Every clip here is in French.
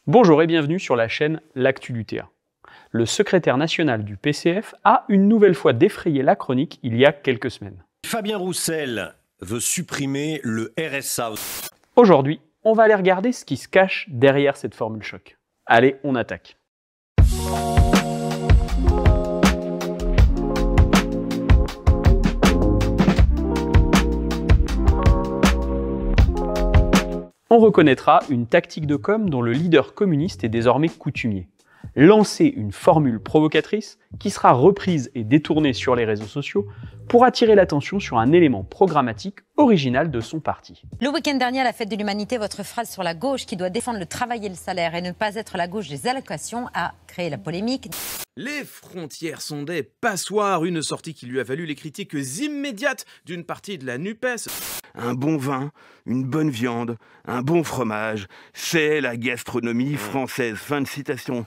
Bonjour et bienvenue sur la chaîne L'Actu du TA. Le secrétaire national du PCF a une nouvelle fois défrayé la chronique il y a quelques semaines. Fabien Roussel veut supprimer le RSA. Aujourd'hui, on va aller regarder ce qui se cache derrière cette formule choc. Allez, on attaque. On reconnaîtra une tactique de com dont le leader communiste est désormais coutumier. Lancer une formule provocatrice qui sera reprise et détournée sur les réseaux sociaux pour attirer l'attention sur un élément programmatique original de son parti. Le week-end dernier, à la Fête de l'Humanité, votre phrase sur la gauche qui doit défendre le travail et le salaire et ne pas être la gauche des allocations a créé la polémique. Les frontières sont des passoires, une sortie qui lui a valu les critiques immédiates d'une partie de la NUPES. Un bon vin, une bonne viande, un bon fromage, c'est la gastronomie française. Fin de citation.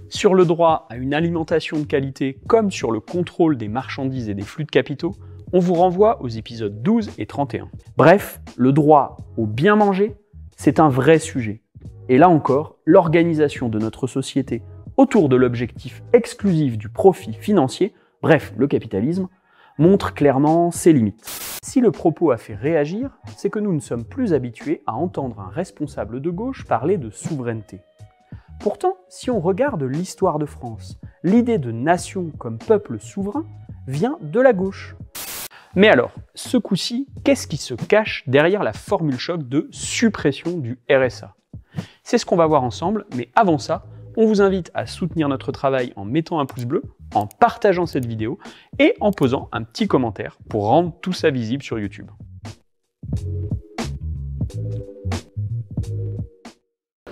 Sur le droit à une alimentation de qualité comme sur le contrôle des marchandises et des flux de capitaux, on vous renvoie aux épisodes 12 et 31. Bref, le droit au bien manger, c'est un vrai sujet. Et là encore, l'organisation de notre société autour de l'objectif exclusif du profit financier, bref, le capitalisme, montre clairement ses limites. Si le propos a fait réagir, c'est que nous ne sommes plus habitués à entendre un responsable de gauche parler de souveraineté. Pourtant, si on regarde l'histoire de France, l'idée de nation comme peuple souverain vient de la gauche. Mais alors, ce coup-ci, qu'est-ce qui se cache derrière la formule choc de suppression du RSA? C'est ce qu'on va voir ensemble, mais avant ça, on vous invite à soutenir notre travail en mettant un pouce bleu, en partageant cette vidéo et en posant un petit commentaire pour rendre tout ça visible sur YouTube.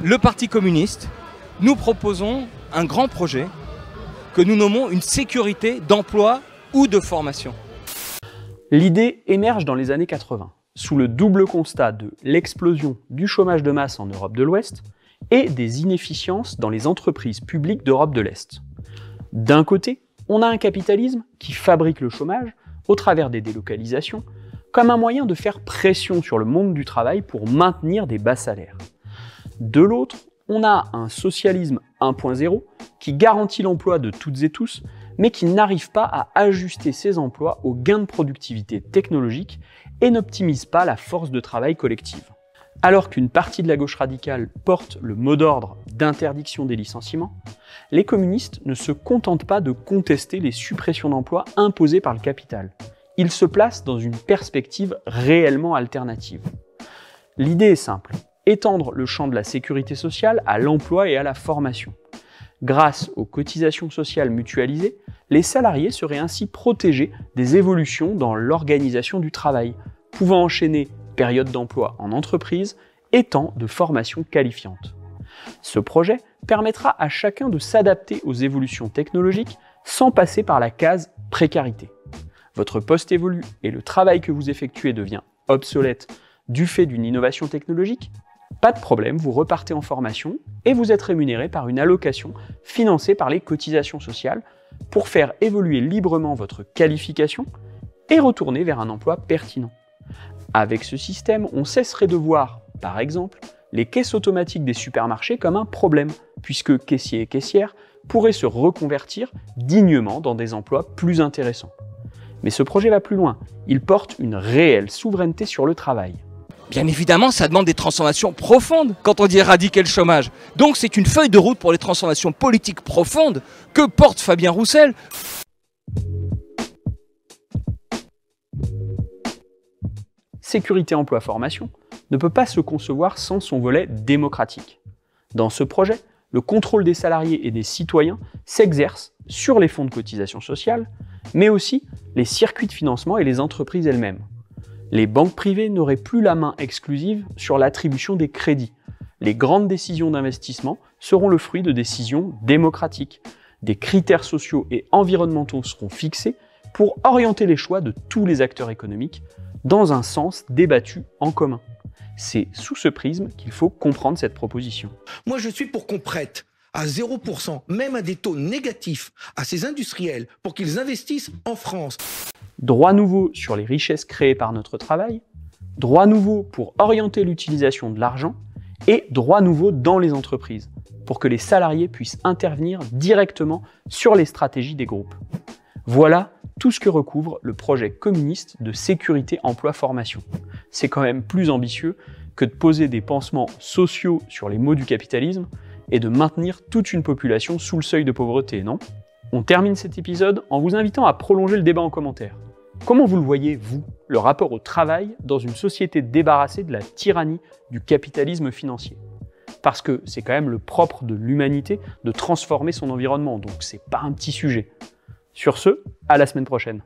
Le Parti communiste, nous proposons un grand projet que nous nommons une sécurité d'emploi ou de formation. L'idée émerge dans les années 80, sous le double constat de l'explosion du chômage de masse en Europe de l'Ouest et des inefficiences dans les entreprises publiques d'Europe de l'Est. D'un côté, on a un capitalisme qui fabrique le chômage au travers des délocalisations comme un moyen de faire pression sur le monde du travail pour maintenir des bas salaires. De l'autre, on a un socialisme 1.0 qui garantit l'emploi de toutes et tous, mais qui n'arrive pas à ajuster ses emplois aux gains de productivité technologique et n'optimise pas la force de travail collective. Alors qu'une partie de la gauche radicale porte le mot d'ordre d'interdiction des licenciements, les communistes ne se contentent pas de contester les suppressions d'emplois imposées par le capital. Ils se placent dans une perspective réellement alternative. L'idée est simple, étendre le champ de la sécurité sociale à l'emploi et à la formation. Grâce aux cotisations sociales mutualisées, les salariés seraient ainsi protégés des évolutions dans l'organisation du travail, pouvant enchaîner période d'emploi en entreprise et temps de formation qualifiante. Ce projet permettra à chacun de s'adapter aux évolutions technologiques sans passer par la case précarité. Votre poste évolue et le travail que vous effectuez devient obsolète du fait d'une innovation technologique? Pas de problème, vous repartez en formation et vous êtes rémunéré par une allocation financée par les cotisations sociales pour faire évoluer librement votre qualification et retourner vers un emploi pertinent. Avec ce système, on cesserait de voir, par exemple, les caisses automatiques des supermarchés comme un problème, puisque caissiers et caissières pourraient se reconvertir dignement dans des emplois plus intéressants. Mais ce projet va plus loin, il porte une réelle souveraineté sur le travail. Bien évidemment, ça demande des transformations profondes quand on dit éradiquer le chômage. Donc c'est une feuille de route pour les transformations politiques profondes que porte Fabien Roussel. Sécurité emploi formation ne peut pas se concevoir sans son volet démocratique. Dans ce projet, le contrôle des salariés et des citoyens s'exerce sur les fonds de cotisation sociale, mais aussi les circuits de financement et les entreprises elles-mêmes. Les banques privées n'auraient plus la main exclusive sur l'attribution des crédits. Les grandes décisions d'investissement seront le fruit de décisions démocratiques. Des critères sociaux et environnementaux seront fixés pour orienter les choix de tous les acteurs économiques dans un sens débattu en commun. C'est sous ce prisme qu'il faut comprendre cette proposition. Moi, je suis pour qu'on prête à 0%, même à des taux négatifs, à ces industriels pour qu'ils investissent en France. Droit nouveau sur les richesses créées par notre travail, droit nouveau pour orienter l'utilisation de l'argent et droits nouveaux dans les entreprises, pour que les salariés puissent intervenir directement sur les stratégies des groupes. Voilà tout ce que recouvre le projet communiste de sécurité emploi formation. C'est quand même plus ambitieux que de poser des pansements sociaux sur les maux du capitalisme et de maintenir toute une population sous le seuil de pauvreté, non? On termine cet épisode en vous invitant à prolonger le débat en commentaire. Comment vous le voyez, vous, le rapport au travail dans une société débarrassée de la tyrannie du capitalisme financier? Parce que c'est quand même le propre de l'humanité de transformer son environnement, donc c'est pas un petit sujet. Sur ce, à la semaine prochaine.